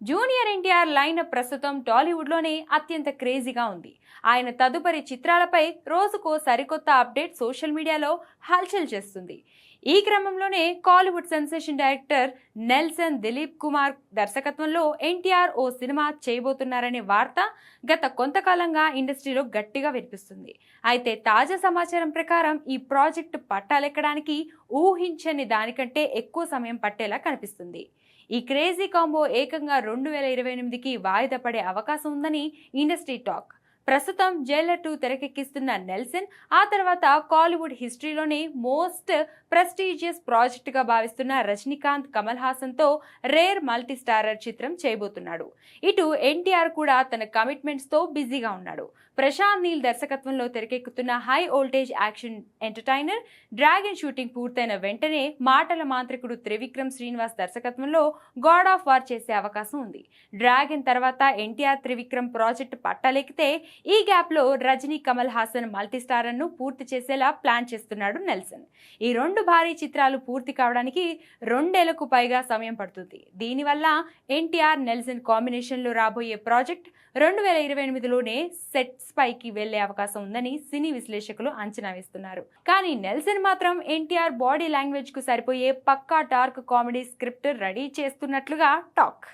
Junior NTR line ప్రస్తుతం టాలీవుడ్లోనే అత్యంత క్రేజీగా ఉంది. ఆయన తదుపరి చిత్రాలపై రోజుకో సరికొత్త అప్డేట్ సోషల్ మీడియాలో హల్చల్ చేస్తుంది. ఈ క్రమంలోనే Kollywood sensation director Nelson Dilip Kumar దర్శకత్వంలో ఎన్టీఆర్ ఓ సినిమా చేయబోతున్నారనే వార్త గత కొంతకాలంగా ఇండస్ట్రీలో గట్టిగా వినిపిస్తుంది. అయితే తాజా సమాచారం ప్రకారం ఈ ప్రాజెక్టు పట్టాలెక్కడానికి ఊహించని దానికంటే ఎక్కువ సమయం పట్టేలా కనిపిస్తుంది. ఈ క్రేజీ కాంబో ఏకంగా 2028కి వాయిదా పడే అవకాశం ఉందని ఇండస్ట్రీ టాక్. ప్రస్తుతం జైలర్ 2 తెరకెక్కిస్తున్న నెల్సన్ ఆ తర్వాత కాలీవుడ్ హిస్టరీలోనే మోస్ట్ ప్రెస్టీజియస్ ప్రాజెక్టుగా భావిస్తున్న రజనీకాంత్, కమల్ హాసన్తో రేర్ మల్టీ స్టారర్ చిత్రం చేయబోతున్నాడు. ఇటు ఎన్టీఆర్ కూడా తన కమిట్మెంట్స్తో బిజీగా ఉన్నాడు. ప్రశాంత్ నీల్ దర్శకత్వంలో తెరకెక్కుతున్న high voltage action entertainer dragon shooting పూర్తయిన వెంటనే మాటల మాంత్రికుడు త్రివిక్రమ్ శ్రీనివాస్ దర్శకత్వంలో గాడ్ ఆఫ్ వార్ చేసే అవకాశం ఉంది. డ్రాగన్ తర్వాత ఎన్టీఆర్ త్రివిక్రమ్ ప్రాజెక్టు పట్టాలెక్కితే ఈ గ్యాప్ లో రజనీ, కమల్ హాసన్ మల్టీ స్టారర్ ను పూర్తి చేసేలా ప్లాన్ చేస్తున్నాడు నెల్సన్. ఈ రెండు భారీ చిత్రాలు పూర్తి కావడానికి 2 ఏళ్లకు పైగా సమయం పడుతుంది. దీనివల్ల ఎన్టీఆర్, నెల్సన్ కాంబినేషన్ లో రాబోయే ప్రాజెక్ట్ 2028లోనే సెట్స్ పైకి వెళ్లే అవకాశం ఉందని సినీ విశ్లేషకులు అంచనా వేస్తున్నారు. కానీ నెల్సన్ మాత్రం ఎన్టీఆర్ బాడీ లాంగ్వేజ్ కు సరిపోయే పక్కా డార్క్ కామెడీ స్క్రిప్ట్ రెడీ చేస్తున్నట్లుగా టాక్.